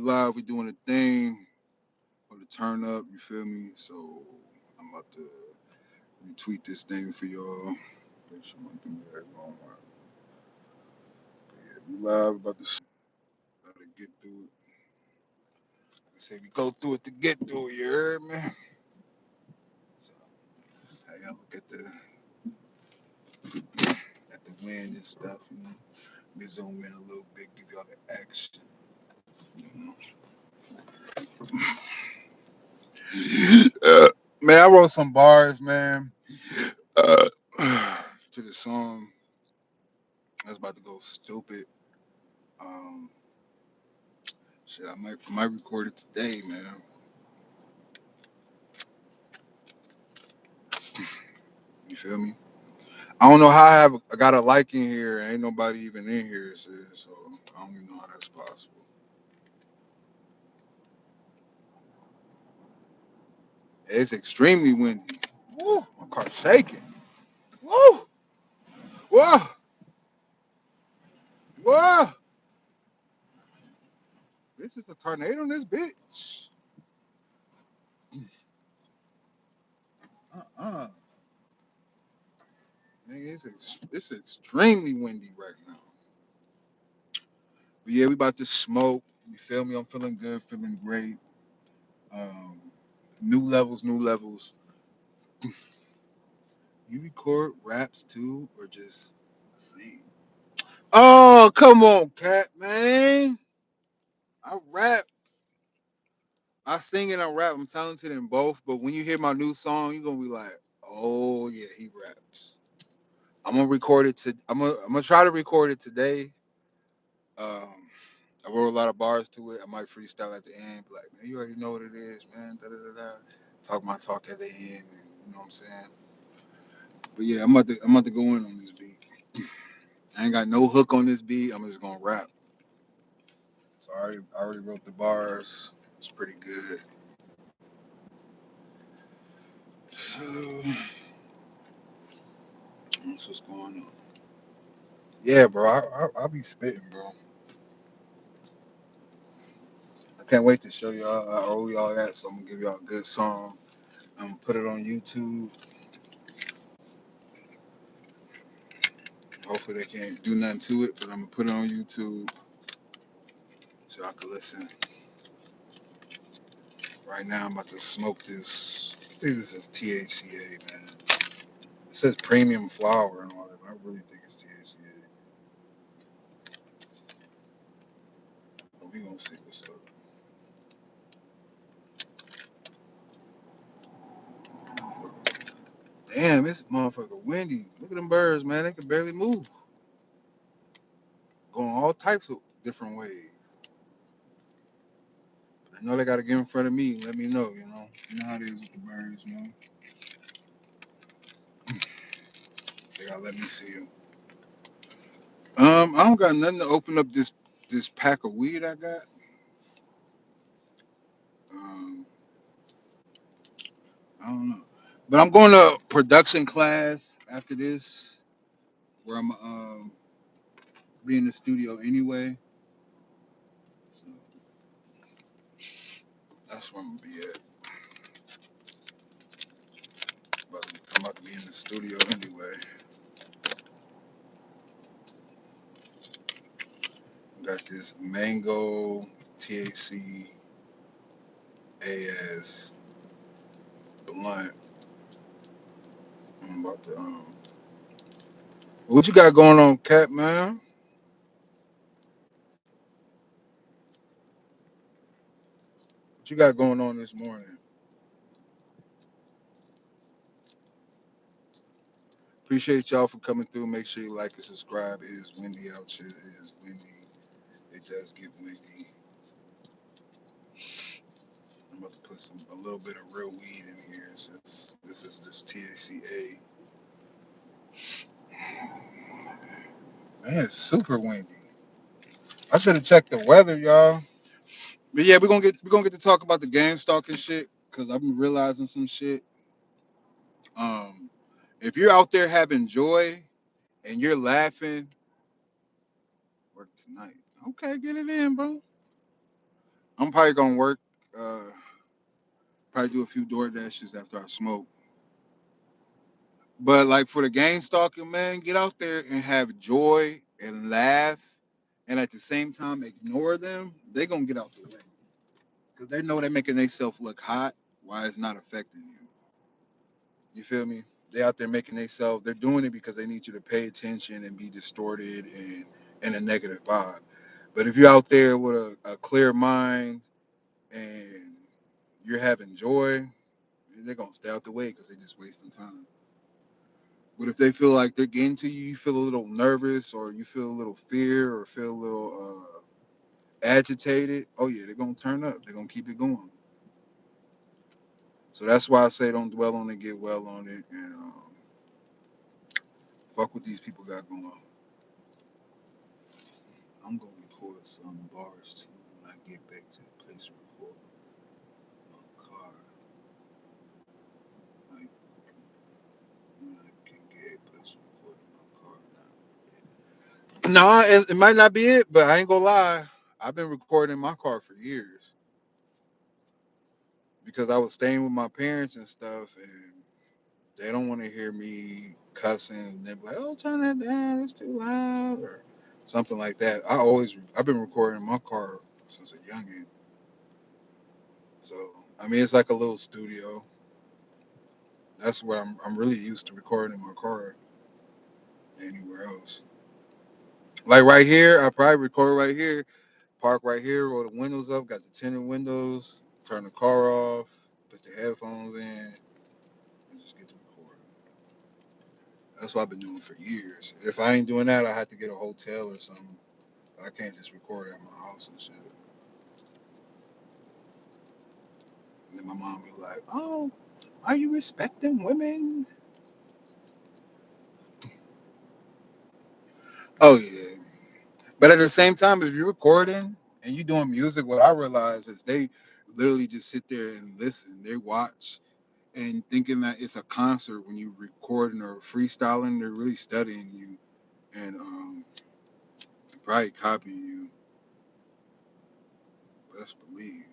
live. We doing a thing on the turn up. You feel me? So I'm about to retweet this thing for y'all. Make sure my do that wrong. Yeah, we live about to gotta get through it. I say we go through it to get through it. You heard me? So how y'all look at the wind and stuff. You know, let me zoom in a little bit, give y'all the action. You know. Man, I wrote some bars, man. Uh, to the song. I was about to go stupid. Um, shit, I might record it today, man. You feel me? I don't know how I got a like in here. Ain't nobody even in here, sis, so I don't even know how that's possible. It's extremely windy. Woo, my car's shaking. Woo, whoa, whoa. This is a tornado in this bitch. Uh-uh. Nigga, it's extremely windy right now. But yeah, we about to smoke. You feel me? I'm feeling good, feeling great. Um, new levels, new levels. You record raps too, or just sing? Oh, come on, cat man. I rap. I sing and I rap. I'm talented in both. But when you hear my new song, you're gonna be like, "Oh yeah, he raps." I'm gonna record it to. I'm gonna try to record it today. Um, I wrote a lot of bars to it. I might freestyle at the end. Be like, man, you already know what it is, man. Da da da da. Talk my talk at the end. And, you know what I'm saying? But yeah, I'm about to go in on this beat. I ain't got no hook on this beat. I'm just gonna rap. So I already wrote the bars. It's pretty good. So that's what's going on. Yeah, bro. I'll be spitting, bro. I can't wait to show y'all. I owe y'all that, so I'm gonna give y'all a good song. I'm gonna put it on YouTube. Hopefully they can't do nothing to it, but I'm gonna put it on YouTube so y'all can listen. Right now, I'm about to smoke this. I think this is THCA, man. It says premium flower and all that, but I really think it's THCA. But we gonna see what's up. Damn, this motherfucker windy. Look at them birds, man. They can barely move. Going all types of different ways. I know they gotta get in front of me and let me know, you know. You know how it is with the birds, you know. They gotta let me see them. I don't got nothing to open up this pack of weed I got. Um, I don't know. But I'm going to production class after this, where I'm be in the studio anyway. So that's where I'm gonna be at. But I'm about to be in the studio anyway. Got this mango THC AS blunt. I'm about to what you got going on, Cat man? What you got going on this morning? Appreciate y'all for coming through. Make sure you like and subscribe. It is windy out here. It is windy. It does get windy. I'm about to put a little bit of real weed in here since this is just THCA. Man, it's super windy. I should have checked the weather, y'all. But yeah, we're gonna get to talk about the game stalking shit because I've been realizing some shit. Um, if you're out there having joy and you're laughing, work tonight. Okay, get it in, bro. probably gonna work. Uh, Probably do a few door dashes after I smoke. But like for the game stalking, man, get out there and have joy and laugh, and at the same time ignore them. They gonna get out the way because they know they're making themselves look hot. Why it's not affecting you? You feel me? They out there making themselves. They're doing it because they need you to pay attention and be distorted and a negative vibe. But if you're out there with a clear mind and you're having joy, they're gonna stay out the way because they're just wasting time. But if they feel like they're getting to you, you feel a little nervous or you feel a little fear or feel a little agitated, oh yeah, they're gonna turn up. They're gonna keep it going. So that's why I say don't dwell on it, get well on it, and fuck what these people got going on. I'm gonna record some bars too when I get back to the place to record my car. Like when I can get a place to record in my car now. No, it might not be it, but I ain't gonna lie. I've been recording my car for years because I was staying with my parents and stuff, and they don't want to hear me cussing. They're like, "Oh, turn that down. It's too loud," or something like that. I've been recording in my car since a youngin. So I mean, it's like a little studio. That's what I'm really used to recording in my car anywhere else. Like right here, I probably record right here, park right here, roll the windows up, got the tinted windows, turn the car off, put the headphones in, and just get to recording. That's what I've been doing for years. If I ain't doing that, I have to get a hotel or something. I can't just record at my house and shit. And then my mom be like, "Oh, are you respecting women?" Oh yeah. But at the same time, if you're recording and you doing music, what I realize is they literally just sit there and listen. They watch and thinking that it's a concert when you recording or freestyling. They're really studying you and probably copying you. Best believe.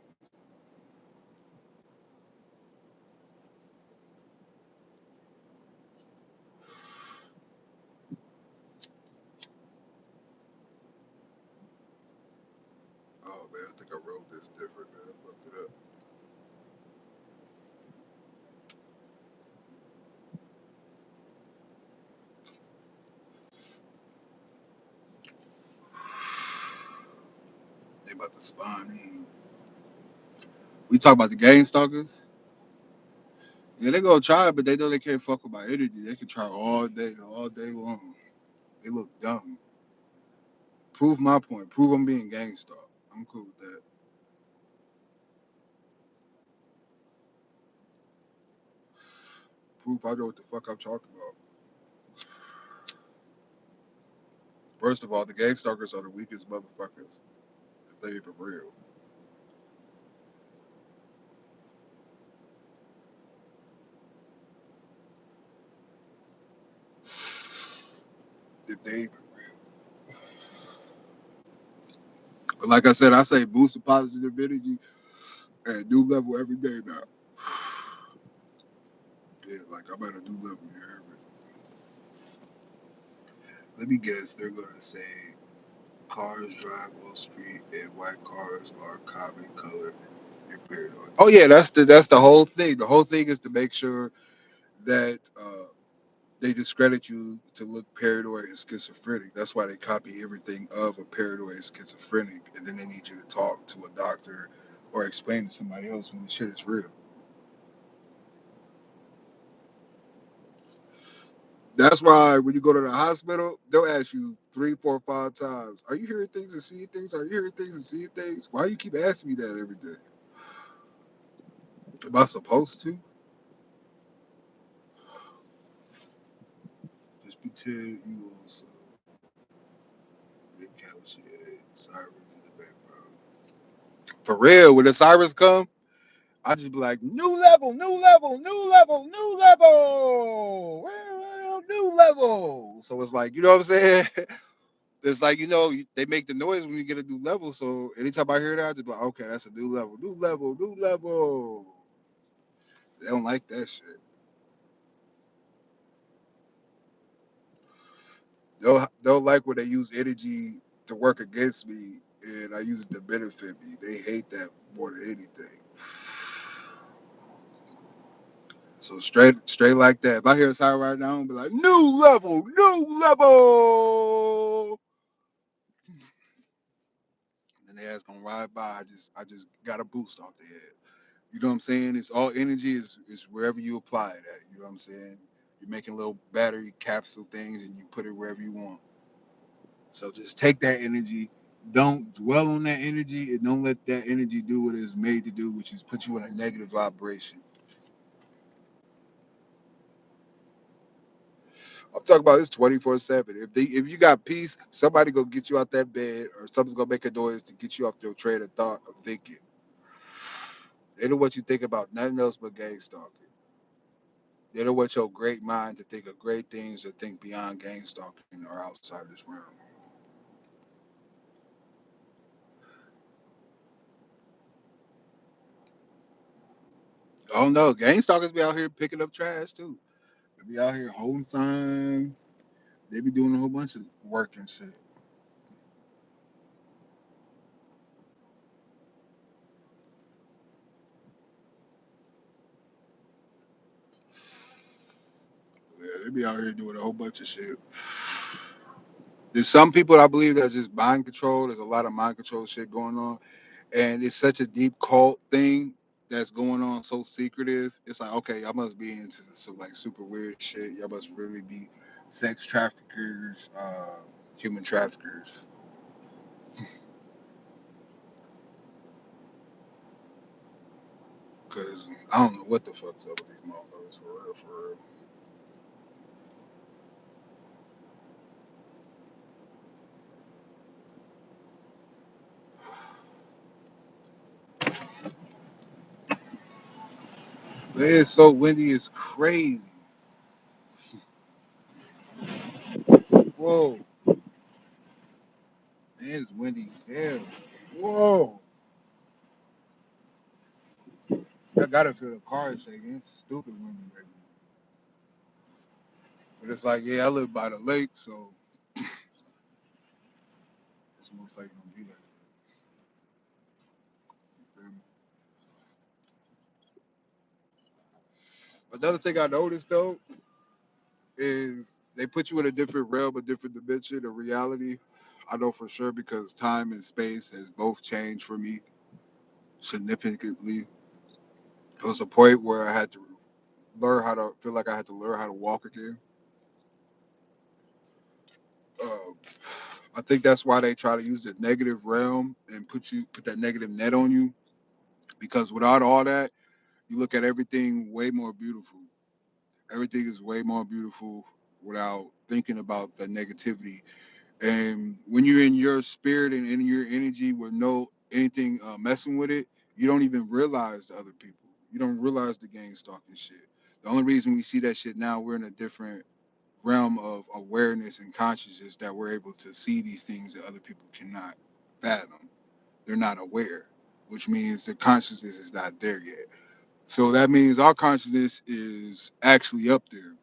Oh man, I think I wrote this different, man. I fucked it up. They about to spawn in. We talk about the game stalkers. Yeah, they gonna try, but they know they can't fuck with my energy. They can try all day long. They look dumb. Prove my point. Prove I'm being gang stalked. I'm cool with that. Proof I know what the fuck I'm talking about. First of all, the gang stalkers are the weakest motherfuckers if they even real. If they even real. But like I said, I say boost of positive energy at a new level every day now. Yeah, like I'm at a new level. You hear me? Let me guess. They're gonna say cars drive on street and white cars are common color. You're paranoid. Oh yeah, that's the whole thing. The whole thing is to make sure that they discredit you to look paranoid and schizophrenic. That's why they copy everything of a paranoid and schizophrenic, and then they need you to talk to a doctor or explain to somebody else when the shit is real. That's why when you go to the hospital, they'll ask you three, four, five times, "Are you hearing things and seeing things? Are you hearing things and seeing things? Why you keep asking me that every day? Am I supposed to?" Just pretend you also big couch and sirens in the background. For real, when the sirens come, I just be like, "New level, new level, new level, new level, new level." So it's like, you know what I'm saying? It's like they make the noise when you get a new level. So anytime I hear that, I just be like, okay, that's a new level, new level, new level. They don't like that shit. They'll like when they use energy to work against me, and I use it to benefit me. They hate that more than anything. So straight like that. If I hear a sound right now, I'm be like, new level. And the ass gonna ride by. I just got a boost off the head. You know what I'm saying? It's all energy is wherever you apply it at. You know what I'm saying? You're making little battery capsule things and you put it wherever you want. So just take that energy. Don't dwell on that energy and don't let that energy do what it's made to do, which is put you in a negative vibration. I'm talking about this 24/7. If you got peace, somebody go get you out that bed or something's gonna make a noise to get you off your train of thought of thinking. They don't want you to think about nothing else but gang stalking. They don't want your great mind to think of great things or think beyond gang stalking or outside this realm. Oh no, gang stalkers be out here picking up trash too. They be out here holding signs. They be doing a whole bunch of work and shit. Yeah, they be out here doing a whole bunch of shit. There's some people I believe that's just mind control. There's a lot of mind control shit going on, and it's such a deep cult thing that's going on, so secretive. It's like, okay, y'all must be into some like super weird shit. Y'all must really be sex traffickers, human traffickers. Cause I don't know what the fuck's up with these motherfuckers for real, for real. Man, it's so windy, it's crazy. Whoa, man, it's windy as hell. Whoa, I gotta feel the car shaking. It's stupid windy right now. But it's like, yeah, I live by the lake, so it's most likely gonna be like that. Another thing I noticed though is they put you in a different realm, a different dimension of reality. I know for sure because time and space has both changed for me significantly. There was a point where I had to learn how to feel like I had to learn how to walk again. Uh, I think that's why they try to use the negative realm and put that negative net on you because without all that, you look at everything way more beautiful. Everything is way more beautiful without thinking about the negativity. And when you're in your spirit and in your energy with no anything messing with it, you don't even realize the other people. You don't realize the gang stalking shit. The only reason we see that shit now, we're in a different realm of awareness and consciousness that we're able to see these things that other people cannot fathom. They're not aware, which means their consciousness is not there yet. So that means our consciousness is actually up there.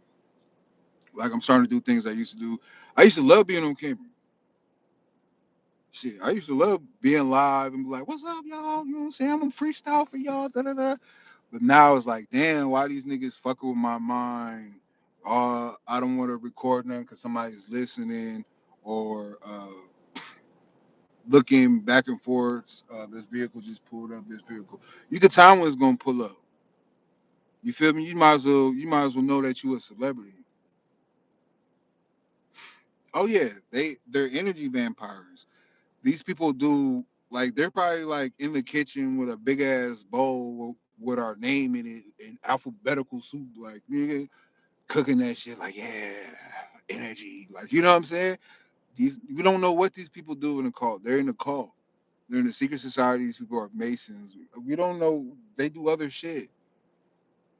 Like I'm starting to do things I used to do. I used to love being on camera. Shit, I used to love being live and be like, "What's up, y'all?" You know what I'm saying? I'm gonna freestyle for y'all. Da da da. But now it's like, damn, why these niggas fucking with my mind? I don't want to record nothing because somebody's listening or looking back and forth. This vehicle just pulled up. This vehicle. You could time when it's gonna pull up. You feel me? You might as well know that you a celebrity. Oh yeah, they're energy vampires. These people do like they're probably like in the kitchen with a big ass bowl with our name in it in alphabetical soup, like nigga cooking that shit like yeah, energy, like you know what I'm saying. These we don't know what these people do in the cult. They're in the cult. They're in the secret society. These people are masons. We don't know. They do other shit.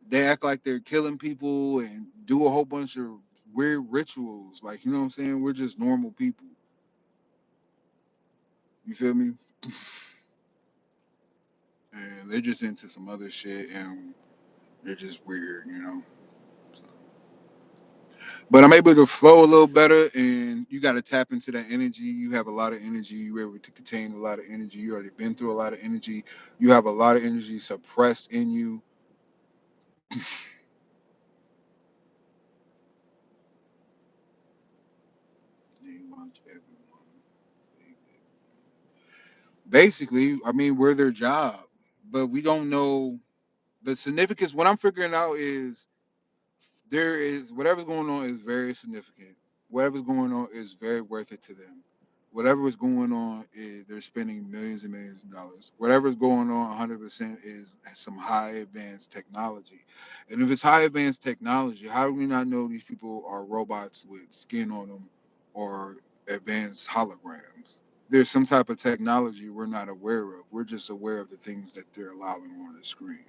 They act like they're killing people and do a whole bunch of weird rituals. Like you know what I'm saying. We're just normal people. You feel me? And they're just into some other shit, and they're just weird, you know. So, but I'm able to flow a little better, and you got to tap into that energy. You have a lot of energy. You're able to contain a lot of energy. You already been through a lot of energy. You have a lot of energy suppressed in you. You watch everyone. Basically, I mean, we're their job, but we don't know the significance. What I'm figuring out is there is whatever's going on is very significant. Whatever's going on is very worth it to them. Whatever is going on is they're spending millions and millions of dollars. Whatever's going on 100% is some high advanced technology. And if it's high advanced technology, how do we not know these people are robots with skin on them or advanced holograms? There's some type of technology we're not aware of. We're just aware of the things that they're allowing on the screen.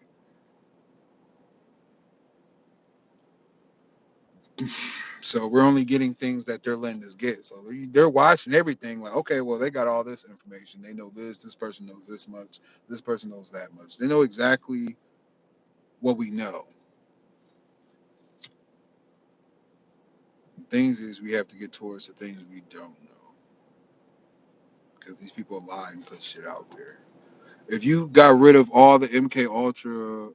So we're only getting things that they're letting us get. So they're watching everything like, okay, well, they got all this information. They know this person knows this much, this person knows that much. They know exactly what we know. Things is we have to get towards the things we don't know because these people lie and put shit out there. If you got rid of all the MK Ultra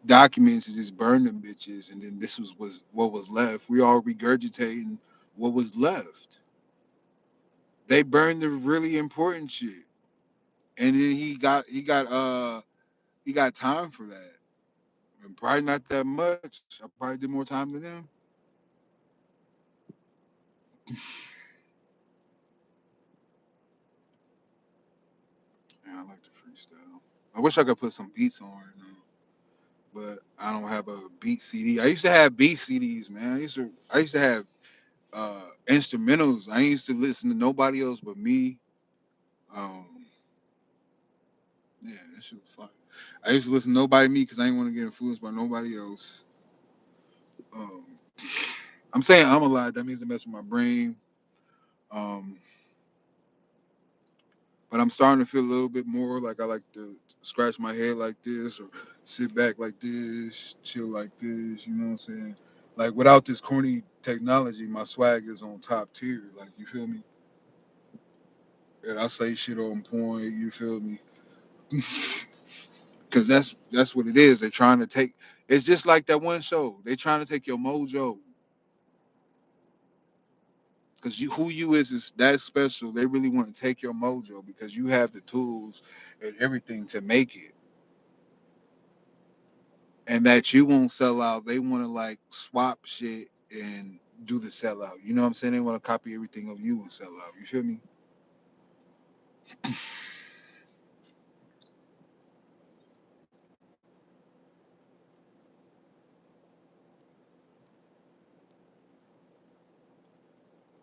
documents and just burn them bitches, and then this was what was left, we all regurgitating what was left. They burned the really important shit. And then he got time for that. And probably not that much. I probably did more time than them. Yeah, I like to freestyle. I wish I could put some beats on right now, but I don't have a beat CD. I used to have beat CDs, man. I used to have instrumentals. I used to listen to nobody else but me. Um, yeah, that shit was fun. I used to listen to nobody me because I didn't want to get influenced by nobody else. Um, I'm saying I'm alive. That means to mess with my brain. Um, but I'm starting to feel a little bit more like I like to scratch my head like this or sit back like this, chill like this, you know what I'm saying? Like without this corny technology, my swag is on top tier. Like you feel me? And I say shit on point, you feel me? Cause that's what it is. They're trying to take it's just like that one show. They trying to take your mojo. Cause who you is that special. They really want to take your mojo because you have the tools and everything to make it. And that you won't sell out. They want to like swap shit and do the sellout. You know what I'm saying? They want to copy everything of you and sell out. You feel me?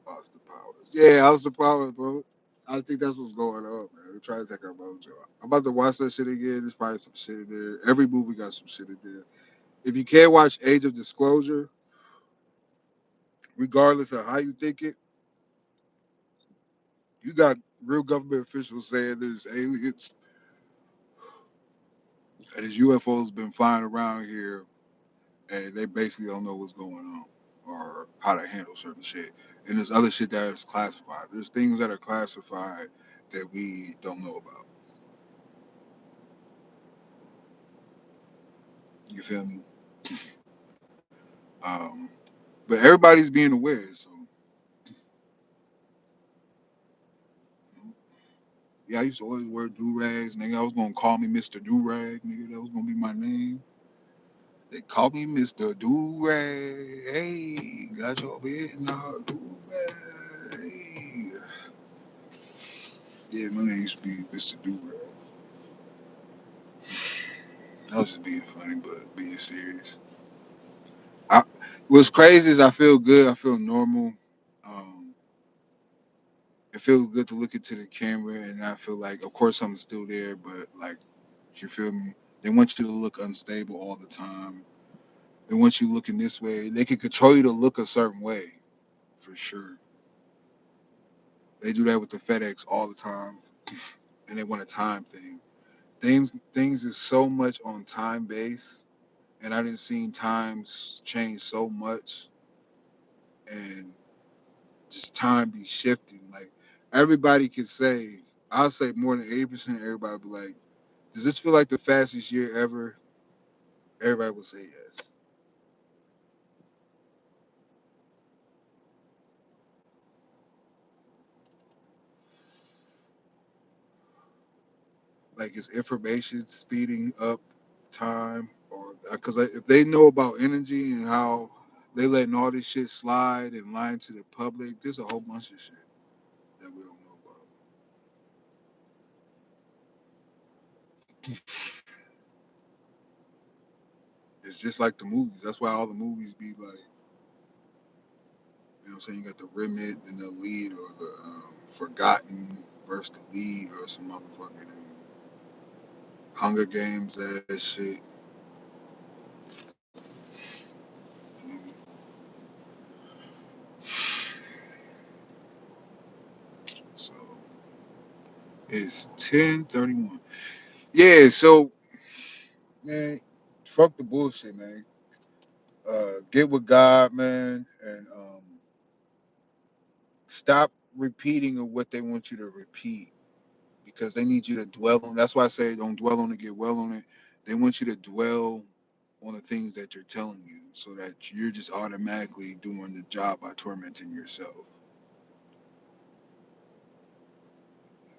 Austin Powers. Yeah, Austin Powers, bro. I think that's what's going on, man. They're trying to take our mojo. I'm about to watch that shit again. There's probably some shit in there. Every movie got some shit in there. If you can't watch Age of Disclosure, regardless of how you think it, you got real government officials saying there's aliens and there's UFOs been flying around here and they basically don't know what's going on or how to handle certain shit. And there's other shit that is classified. There's things that are classified that we don't know about. You feel me? Um, but everybody's being aware. So yeah, I used to always wear do rags. Nigga, I was gonna call me Mr. Do Rag. Nigga, that was gonna be my name. They call me Mr. Do Rag. Hey, got your bed now, do rag. Hey. Yeah, my name used to be Mr. Do Rag. I was just being funny, but being serious. I, what's crazy is I feel good. I feel normal. Um, it feels good to look into the camera and I feel like, of course, I'm still there, but like, you feel me? They want you to look unstable all the time. They want you looking this way. They can control you to look a certain way, for sure. They do that with the FedEx all the time, and they want a time thing. Things is so much on time base, and I didn't seen times change so much, and just time be shifting. Like everybody could say, I'll say more than 80%. Everybody be like, "Does this feel like the fastest year ever?" Everybody would say yes. Like is information speeding up time, or because if they know about energy and how they letting all this shit slide and lying to the public, there's a whole bunch of shit that we don't know about. It's just like the movies. That's why all the movies be like, you know what I'm saying? You got the remit and the lead, or the forgotten versus the lead, or some motherfucking Hunger Games that shit. So it's 10:31. Yeah, so man, fuck the bullshit, man. Get with God, man, and stop repeating of what they want you to repeat because they need you to dwell on. That's why I say don't dwell on it, get well on it. They want you to dwell on the things that they're telling you, so that you're just automatically doing the job by tormenting yourself.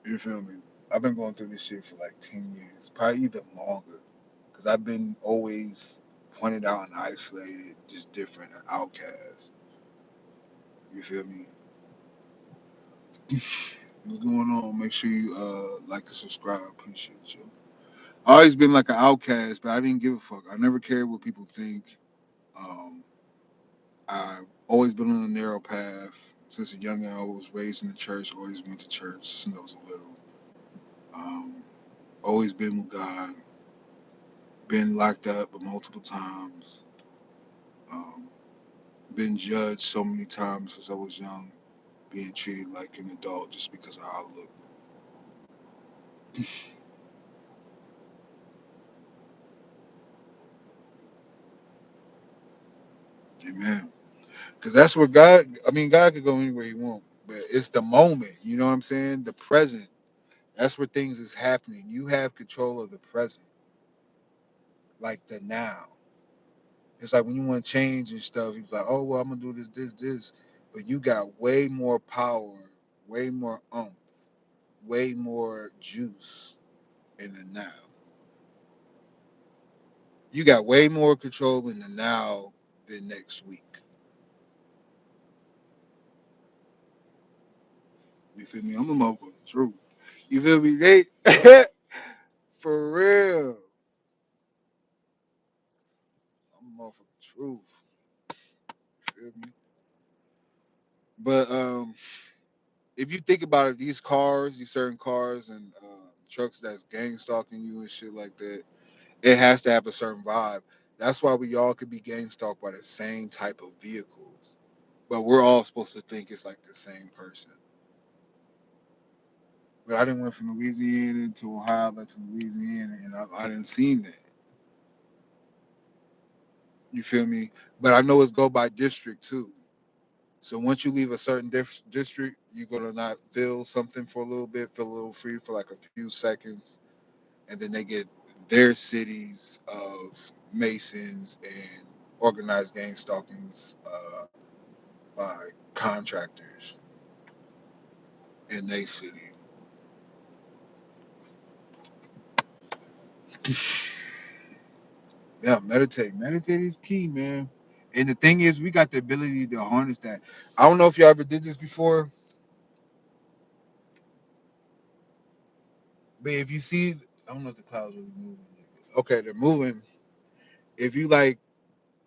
You feel me? I've been going through this shit for like 10 years, probably even longer, because I've been always pointed out and isolated, just different outcasts. You feel me? What's going on? Make sure you like and subscribe. Appreciate you. I always been like an outcast, but I didn't give a fuck. I never cared what people think. Um, I've always been on a narrow path since a young I was raised in the church. Always went to church since I was little. Um, always been with God. Been locked up multiple times. Um, been judged so many times since I was young, being treated like an adult just because of how I look. Amen. Because that's where God. I mean, God could go anywhere He want, but it's the moment. You know what I'm saying? The present. That's where things is happening. You have control of the present, like the now. It's like when you want to change and stuff. He's like, oh well, I'm gonna do this, but you got way more power, way more way more juice in the now. You got way more control in the now than next week. You feel me? I'm a motherfucking truth. You feel me? They for real. I'm a motherfucking truth. You feel me? But if you think about it, these cars, these certain cars and trucks that's gang stalking you and shit like that, it has to have a certain vibe. That's why we all could be gang stalked by the same type of vehicles, but we're all supposed to think it's like the same person. But I didn't went from Louisiana to Ohio back to Louisiana, and I didn't seen that. You feel me? But I know it's go by district too. So once you leave a certain district, you're gonna not feel something for a little bit, feel a little free for like a few seconds, and then they get their cities of Masons and organized gang stalkings by contractors in their city. Yeah, meditate. Meditate is key, man. And the thing is, we got the ability to harness that. I don't know if y'all ever did this before, but if you see, I don't know if the clouds really moving. Okay, they're moving. If you like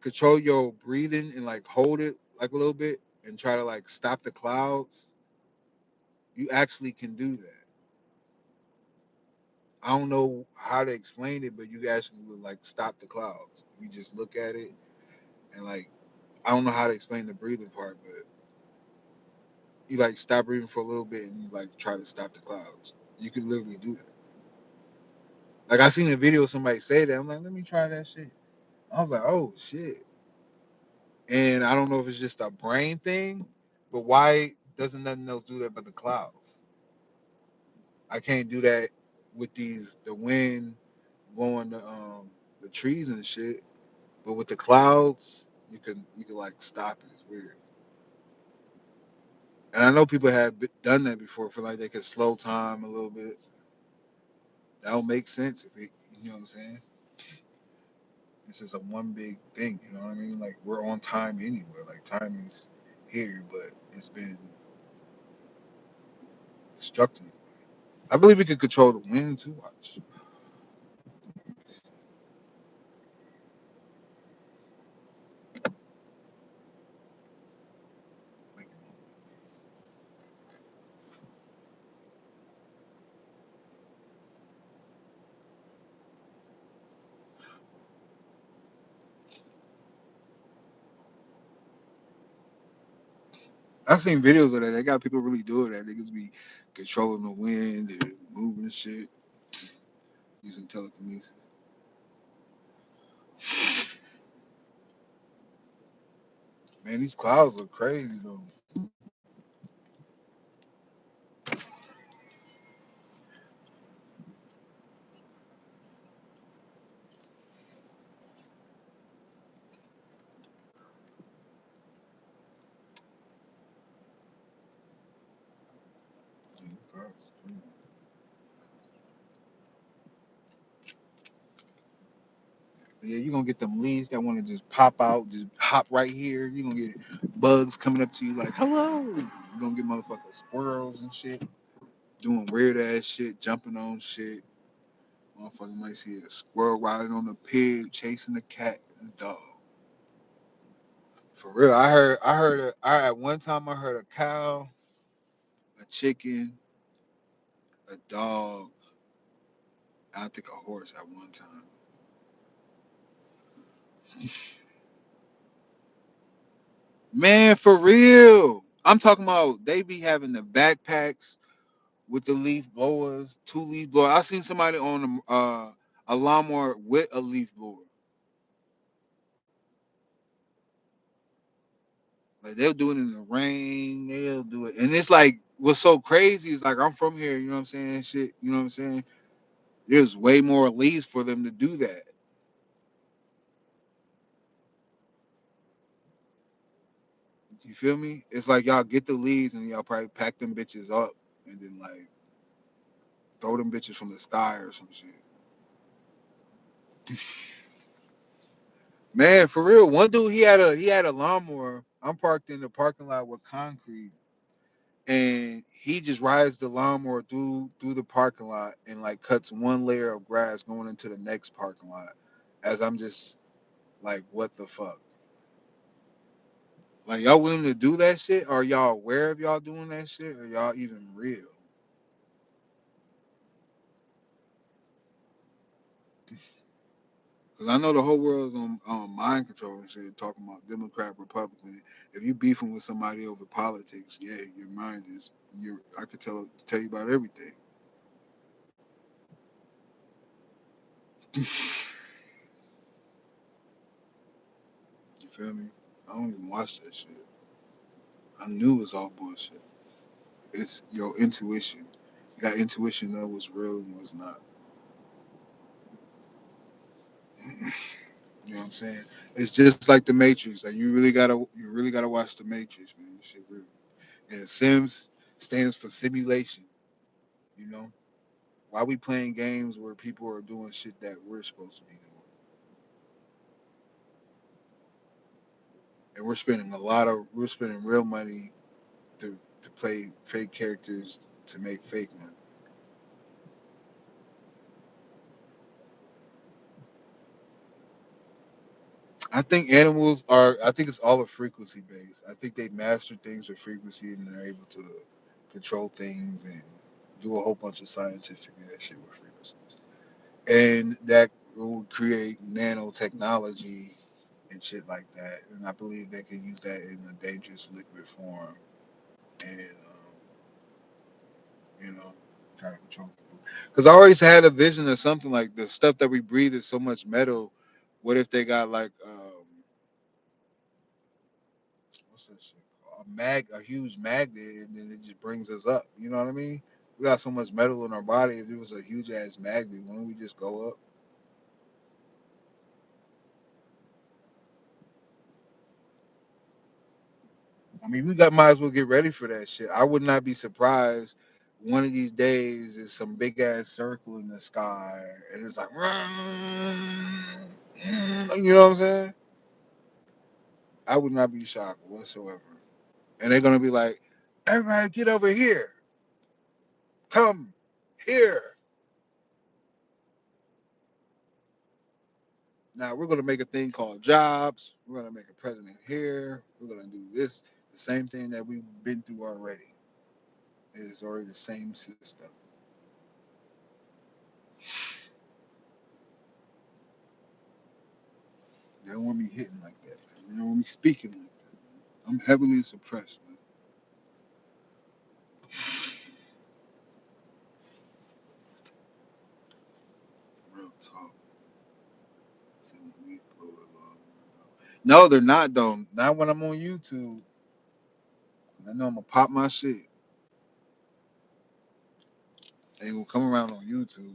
control your breathing and like hold it like a little bit and try to like stop the clouds, you actually can do that. I don't know how to explain it, but you actually will like stop the clouds. You just look at it and like I don't know how to explain the breathing part, but You like stop breathing for a little bit and you like try to stop the clouds. You could literally do that. Like I seen a video of somebody say that. I'm like, let me try that shit. I was like, oh shit. And I don't know if it's just a brain thing, but why doesn't nothing else do that but the clouds? I can't do that with the wind blowing the trees and shit. But with the clouds, you can like stop it. It's weird. And I know people have done that before. Feel like they could slow time a little bit. That would make sense if it, you know what I'm saying. This is a one big thing. You know what I mean? Like we're on time anyway. Like time is here, but it's been destructive. I believe we could control the wind too. Watch. Like, I've seen videos of that. They got people really doing that. Niggas be controlling the wind and moving shit using telekinesis. Man, these clouds look crazy though. Yeah, clouds is crazy. But yeah, you're gonna get them leaves that want to just pop out, just hop right here. You're gonna get bugs coming up to you like, hello. You're gonna get motherfucking squirrels and shit doing weird ass shit, jumping on shit. Motherfucker might see a squirrel riding on a pig, chasing a cat and a dog. For real, I at one time I heard a cow, a chicken, a dog, I think a horse at one time. Man, for real. I'm talking about they be having the backpacks with the leaf blowers, two leaf blowers. I seen somebody on a lawnmower with a leaf blower. Like they'll do it in the rain, they'll do it. And it's like what's so crazy is like I'm from here, you know what I'm saying? Shit, you know what I'm saying? There's way more leaves for them to do that. You feel me? It's like y'all get the leaves and y'all probably pack them bitches up and then like throw them bitches from the sky or some shit. Man, for real, one dude he had a lawnmower. I'm parked in the parking lot with concrete, and he just rides the lawnmower through the parking lot and like cuts one layer of grass going into the next parking lot. As I'm just like, what the fuck? Like y'all willing to do that shit? Are y'all aware of y'all doing that shit? Are y'all even real? Because I know the whole world is on mind control and shit, talking about Democrat, Republican. If you beefing with somebody over politics, yeah, your mind is I could tell you about everything. You feel me? I don't even watch that shit. I knew it was all bullshit. It's your intuition. You got intuition of what's real and what's not. You know what I'm saying? It's just like the Matrix. Like you really gotta watch the Matrix, man. This shit real. And Sims stands for simulation. You know? Why we playing games where people are doing shit that we're supposed to be doing? And we're spending real money to play fake characters to make fake money. I think it's all a frequency based. I think they master things with frequency and they're able to control things and do a whole bunch of scientific ass shit with frequencies. And that will create nanotechnology and shit like that. And I believe they can use that in a dangerous liquid form and you know, trying to control people. Because I always had a vision of something like the stuff that we breathe is so much metal. What if they got like what's that shit called? A huge magnet, and then it just brings us up. You know what I mean? We got so much metal in our body. If it was a huge ass magnet, wouldn't we just go up? I mean, might as well get ready for that shit. I would not be surprised. One of these days, is some big ass circle in the sky, and it's like, you know what I'm saying? I would not be shocked whatsoever. And they're gonna be like, everybody get over here, come here. Now we're gonna make a thing called jobs. We're gonna make a president here. We're gonna do this, the same thing that we've been through already. It's already the same system. They don't want me hitting like that. Man. They don't want me speaking like that. I'm heavily suppressed, man. Real talk. See, let me blow it along. No, they're not though. Not when I'm on YouTube. I know I'm gonna pop my shit. They gonna come around on YouTube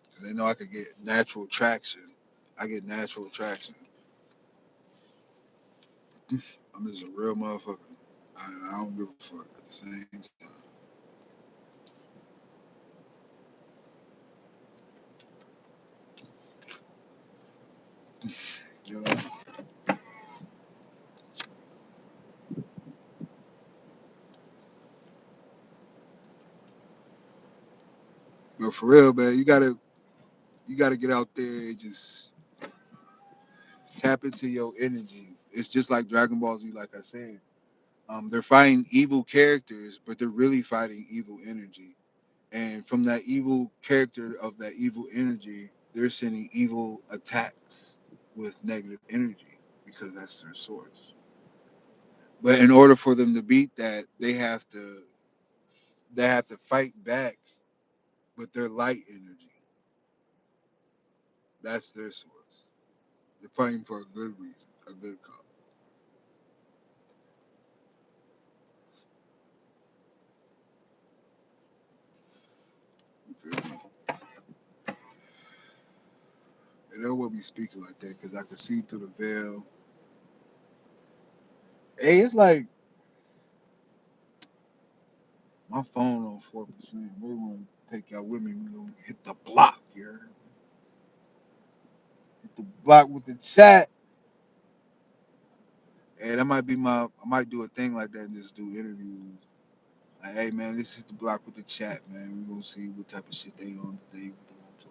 because they know I could get natural traction. I get natural traction. I'm just a real motherfucker. I don't give a fuck at the same time. You know? But for real, man, you gotta get out there and just tap into your energy. It's just like Dragon Ball Z, like I said. They're fighting evil characters, but they're really fighting evil energy. And from that evil character of that evil energy, they're sending evil attacks with negative energy because that's their source. But in order for them to beat that, they have to fight back with their light energy. That's their source. They're fighting for a good reason, a good cause. You feel me? And they will be speaking like that because I can see through the veil. Hey, it's like my phone on 4%. We want to take y'all with me. We gonna hit the block here. Hit the block with the chat. And that might be I might do a thing like that and just do interviews. Like, hey man, let's hit the block with the chat, man. We gonna see what type of shit they on today. What they want to.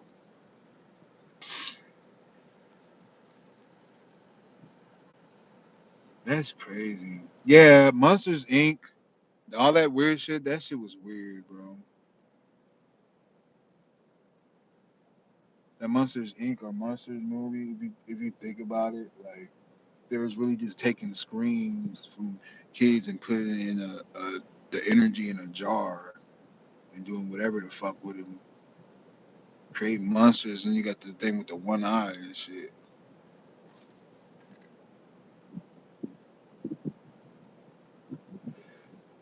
That's crazy. Yeah, Monsters Inc. All that weird shit. That shit was weird, bro. That Monsters Inc. or Monsters movie. If you think about it, like they was really just taking screams from kids and putting it in the energy in a jar and doing whatever the fuck with them, creating monsters. And you got the thing with the one eye and shit.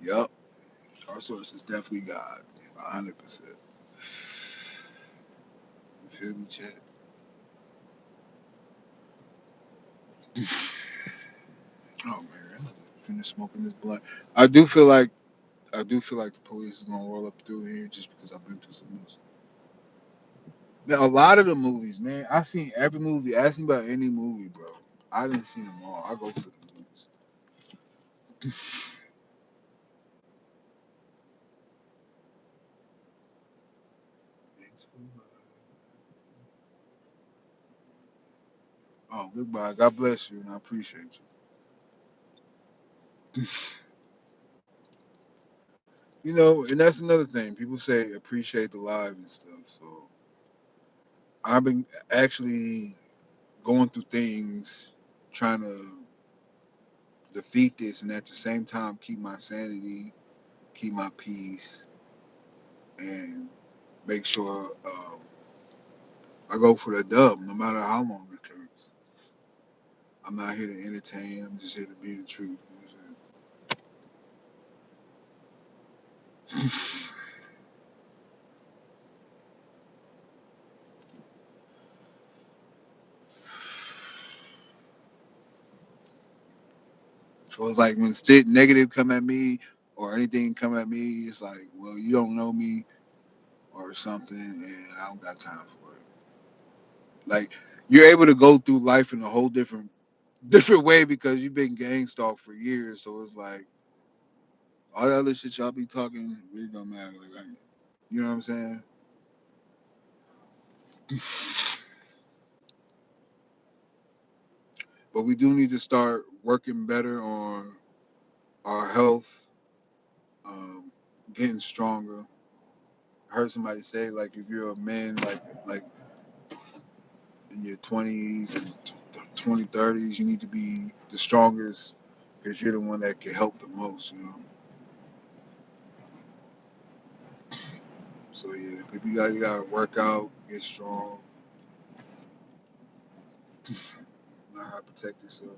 Yup, our source is definitely God, 100%. You feel me, chat? Oh man, I'm about to finish smoking this blunt. I do feel like the police is gonna roll up through here just because I've been through so much. Man, a lot of the movies, man. I seen every movie. Ask me about any movie, bro. I didn't see them all. I go to the movies. Oh, goodbye. God bless you, and I appreciate you. You know, and that's another thing. People say appreciate the live and stuff. So I've been actually going through things, trying to defeat this, and at the same time keep my sanity, keep my peace, and make sure I go for the dub, no matter how long it takes. I'm not here to entertain. I'm just here to be the truth. So it's like when shit negative come at me or anything come at me, it's like, well, you don't know me or something, and I don't got time for it. Like you're able to go through life in a whole different way because you've been gang stalked for years. So it's like all the other shit y'all be talking really don't matter. Like, you know what I'm saying? But we do need to start working better on our health, um, getting stronger. I heard somebody say like if you're a man like in your 20s and 2030s, you need to be the strongest because you're the one that can help the most. You know. So yeah, people you gotta work out, get strong, know how to protect yourself.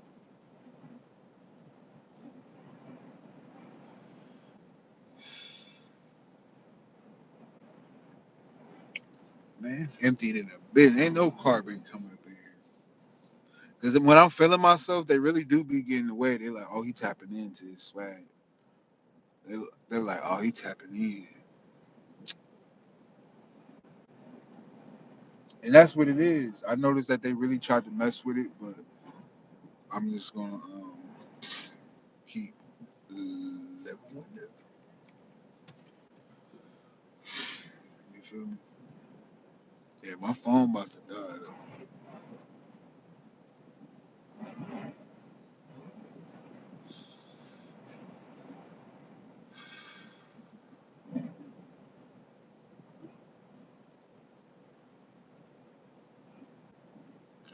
Man, emptied in a bit. Ain't no carbon coming up in here. Because when I'm feeling myself, they really do be getting away. They're like, oh, he tapping into his swag. They, they're like, oh, he tapping in. And that's what it is. I noticed that they really tried to mess with it, but I'm just going to keep level. You feel me? Yeah, my phone about to die, though.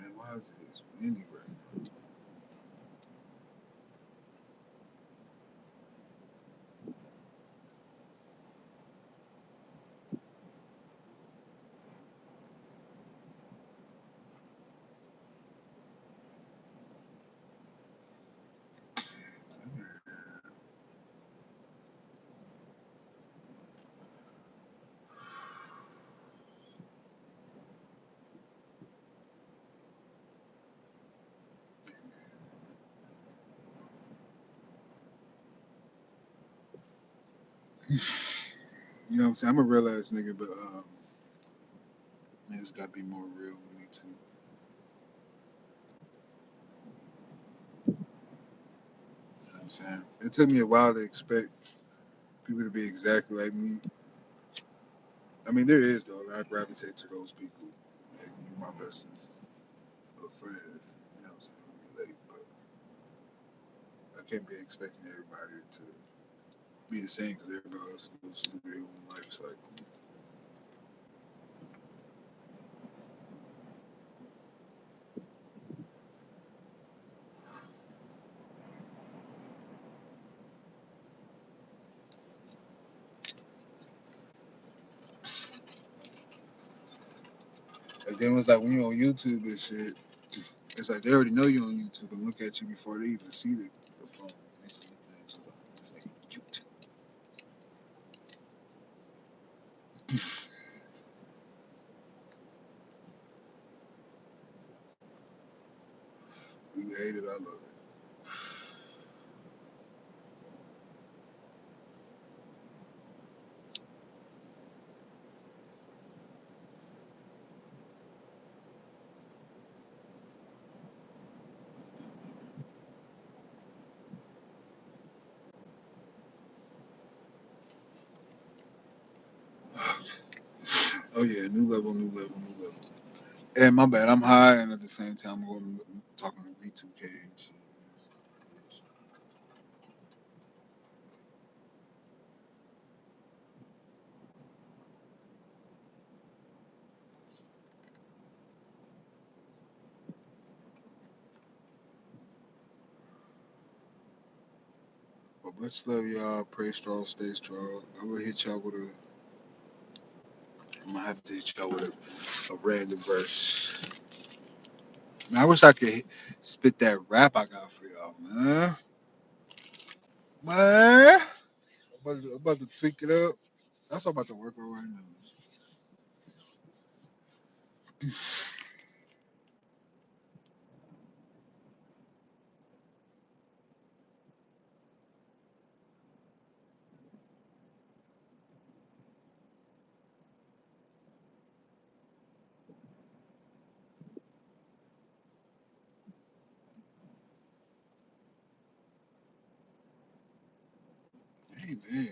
Man, why is it this windy right now? You know what I'm saying? I'm a real ass nigga, but man, it's got to be more real with me, too. You know what I'm saying? It took me a while to expect people to be exactly like me. I mean, there is though. I gravitate to those people. Like you, my bestest of friends. You know what I'm saying? Relate, but I can't be expecting everybody to be the same because everybody else goes through their own life cycle. And then it's like when you're on YouTube and shit, it's like they already know you're on YouTube and look at you before they even see the phone. They just look at you like, it's like YouTube. You hate it, I love it. Oh yeah, new level, new level, new level. And my bad, I'm high and at the same time I'm talking to B2K and shit. Much love, y'all. Pray strong, stay strong. I'm gonna hit y'all with a. I'm gonna have to hit y'all with a random verse. Man, I wish I could spit that rap I got for y'all, man. Man, I'm about to tweak it up. That's what I'm about to work on right now. Amen.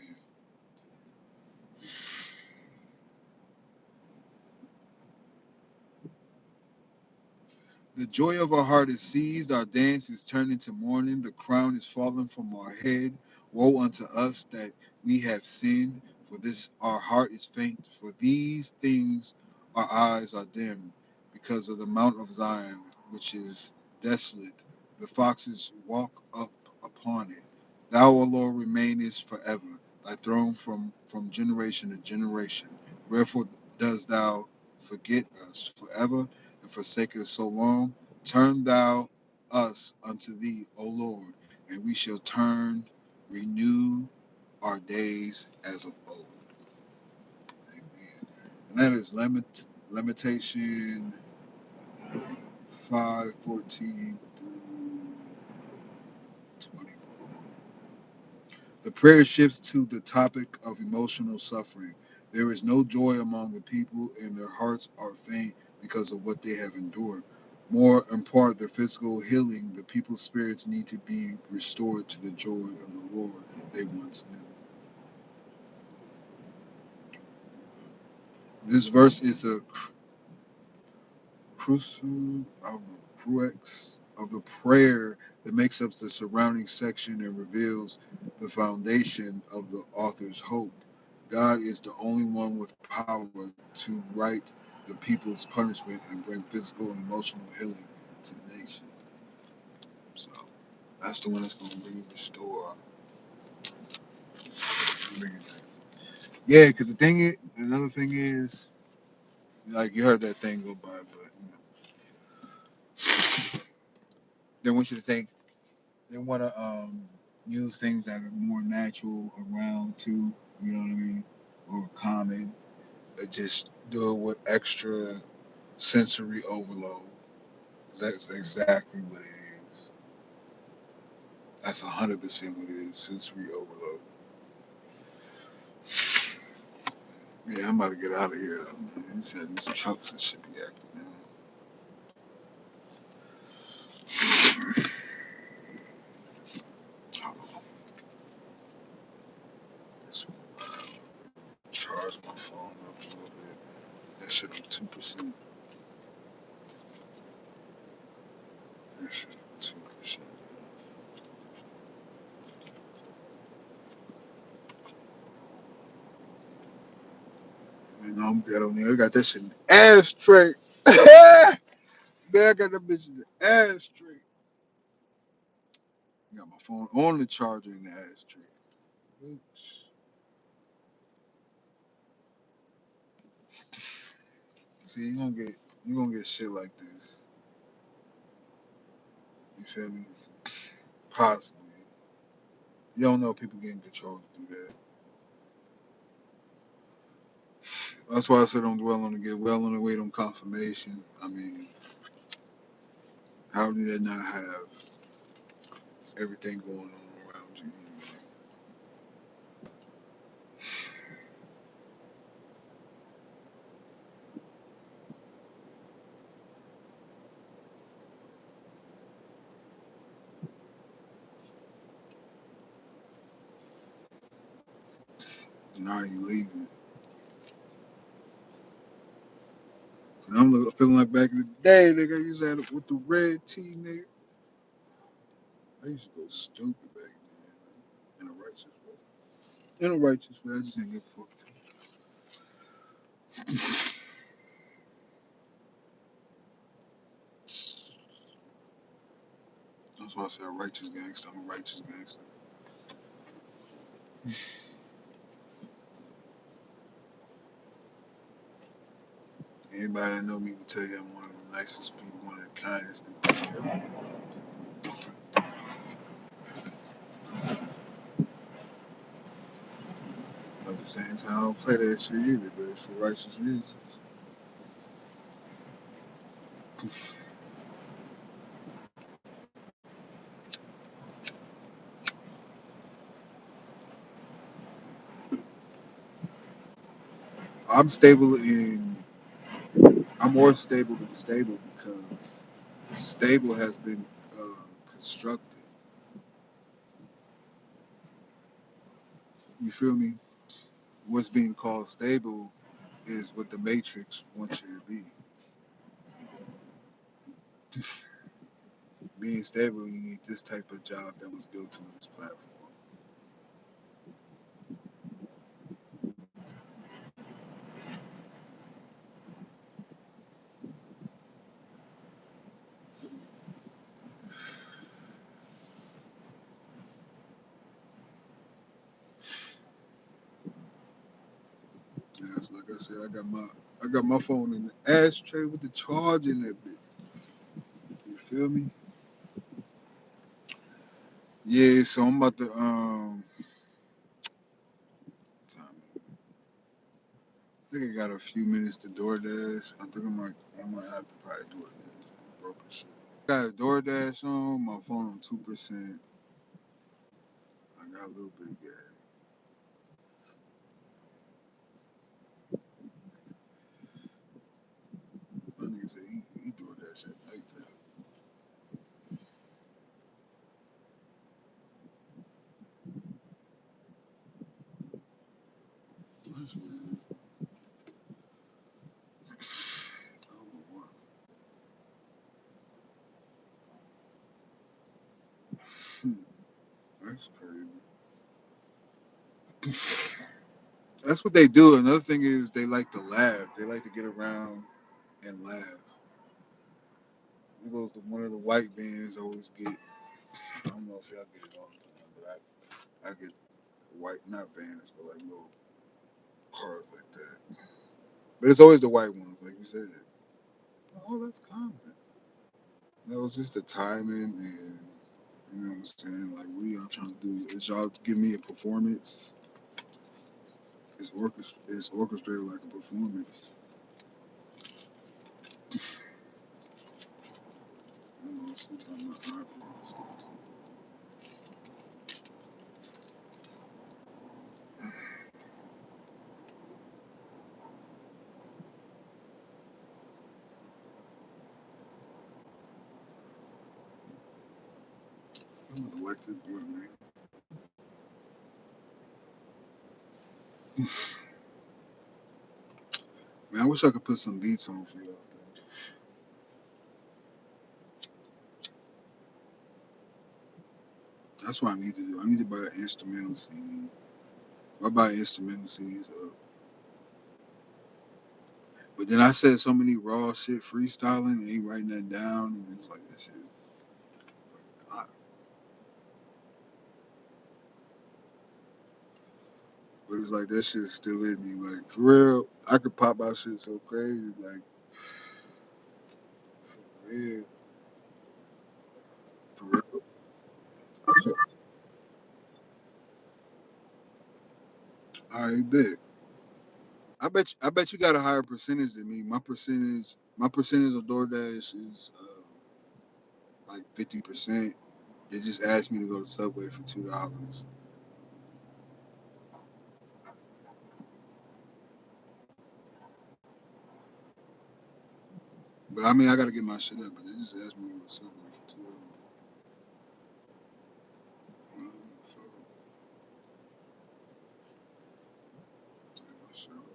The joy of our heart is seized, our dance is turned into mourning, the crown is fallen from our head. Woe unto us that we have sinned, for this our heart is faint, for these things our eyes are dim, because of the Mount of Zion, which is desolate. The foxes walk up upon it. Thou, O Lord, remainest forever, thy throne from generation to generation. Wherefore dost thou forget us forever? And forsake us so long. Turn thou us unto thee, O Lord, and we shall turn, renew our days as of old. Amen. And that is Lamentation 5:14 through 24. The prayer shifts to the topic of emotional suffering. There is no joy among the people, and their hearts are faint because of what they have endured. More in part, the physical healing, the people's spirits need to be restored to the joy of the Lord they once knew. This verse is a crux of the prayer that makes up the surrounding section and reveals the foundation of the author's hope. God is the only one with power to right the people's punishment and bring physical and emotional healing to the nation. So that's the one that's going to really restore. Yeah, because another thing is, like you heard that thing go by, but they want you to think. They want to use things that are more natural around too. You know what I mean, or common. They just do it with extra sensory overload. That's exactly what it is. That's 100% what it is. Sensory overload. Yeah, I'm about to get out of here. Man. You said these trucks that should be active, man. Hold on. Charge my phone up a little bit. That should be 2%. That should be 2%. Man, I'm good on there. I got that shit in the ashtray. Man, I got that bitch in the ashtray. I got my phone on the charger in the ashtray. Bitch. See, you gonna get shit like this. You feel me? Possibly. You don't know people getting control to do that. That's why I said don't dwell on the get well on the wait on confirmation. I mean, how do they not have everything going on around you anyway? Now you leaving. And feeling like back in the day, nigga. I used to have it with the red tea, nigga. I used to go stupid back then, in a righteous way. In a righteous way, I just ain't give a fuck. That's why I said righteous gangster. I'm a righteous gangster. Anybody that know me will tell you I'm one of the nicest people, one of the kindest people. But at the same time, I don't play that shit either, but it's for righteous reasons. I'm stable in. I'm more stable than stable because stable has been constructed. You feel me? What's being called stable is what the Matrix wants you to be. Being stable, you need this type of job that was built on this platform. Yes, like I said, I got my phone in the ashtray with the charge in that bit. You feel me? Yeah, so I'm about to I think I got a few minutes to DoorDash. I think I might have to probably do it. Broken shit. Got a DoorDash on, my phone on 2%. I got a little bit of gas. My nigga said he DoorDash at nighttime. That's weird. I don't know why. Hmm, that's crazy. That's what they do. Another thing is they like to laugh. They like to get around and laugh. It goes to one of the white vans always get. I don't know if y'all get it all the time, but I get white, not vans, but like little cars like that. But it's always the white ones, like you said. Oh, that's common. That was just the timing, and you know what I'm saying. Like, what are y'all trying to do? Is y'all give me a performance? It's orchestrated like a performance. I don't know. Sometimes my iPhone stuff. I'm gonna like this blunt, man. Man, I wish I could put some beats on for y'all. Man. That's what I need to do. I need to buy an instrumental CD. I buy instrumental CDs up. But then I said so many raw shit freestyling and ain't writing that down, and it's like that shit. I, but it's like that shit's still in me. Like for real, I could pop out shit so crazy. Like yeah, for real. All right, bet. I bet you got a higher percentage than me. My percentage of DoorDash is like 50%. They just asked me to go to Subway for $2. But I mean, I gotta get my shit up. But they just asked me to go to Subway for $2. So take my shit up.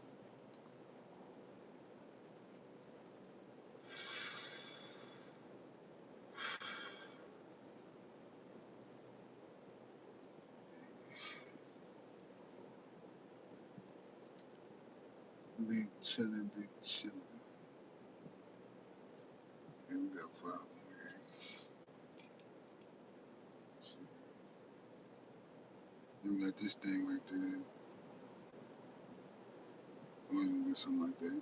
Big chillin', big chillin'. And we got 5 more. We got this thing right there. We're gonna get something like that.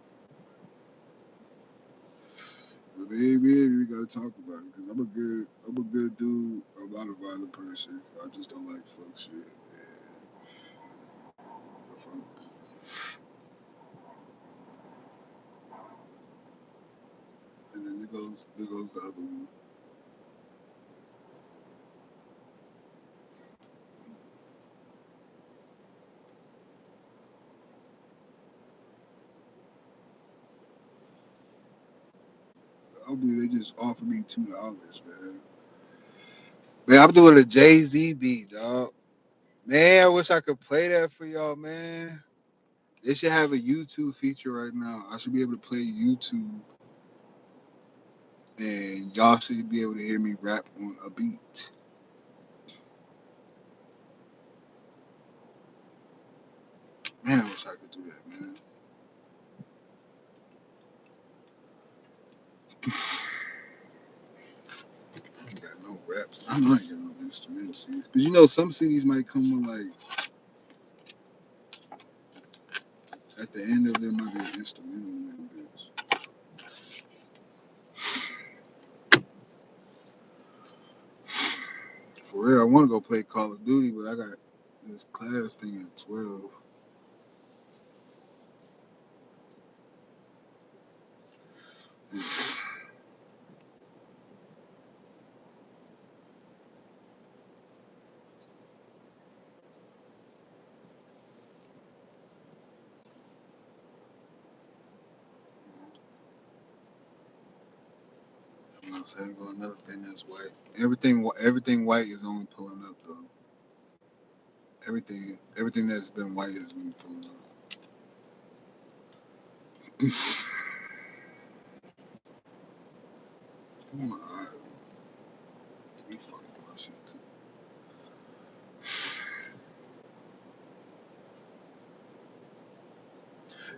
But maybe we gotta talk about it because I'm a good dude. I'm not a violent person. I just don't like fuck shit. And the fuck. And then there goes the other one. I believe they just offered me $2, man. Man, I'm doing a Jay Z beat, dog. Man, I wish I could play that for y'all, man. They should have a YouTube feature right now. I should be able to play YouTube, and y'all should be able to hear me rap on a beat. Man, I wish I could do that, man. I ain't got no raps. I know I ain't got no instrumental CDs. But you know, some CDs might come with like at the end of them might be an instrumental in them bitch. For real, I want to go play Call of Duty, but I got this class thing at 12. I'm not saying go another thing that's white. Everything white is only pulling up though. Everything that's been white has been pulling up. Come on, we fucking my shit too.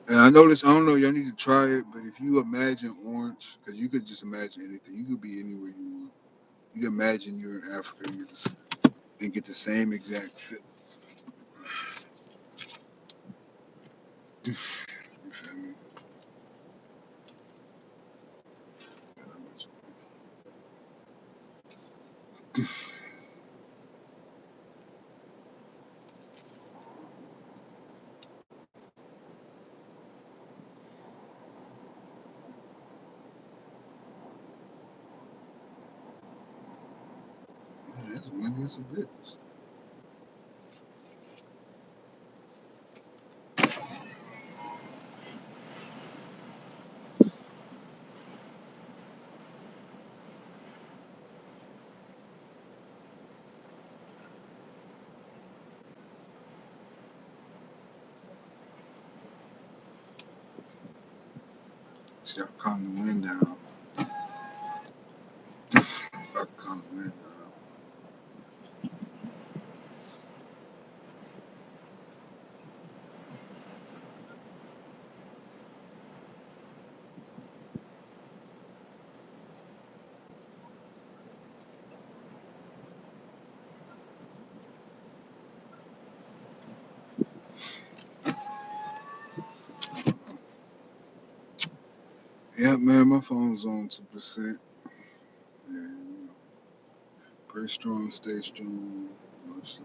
And I noticed, I don't know, y'all need to try it, but if you imagine orange, because you could just imagine anything, you could be anywhere you want. You can imagine you're in Africa and get the same exact feel. You feel me? Man, it's windy as a bitch. See, I calm the wind down. I calm the wind down. Yeah, man, my phone's on 2%. Yeah, you know, pretty strong, stay strong. Much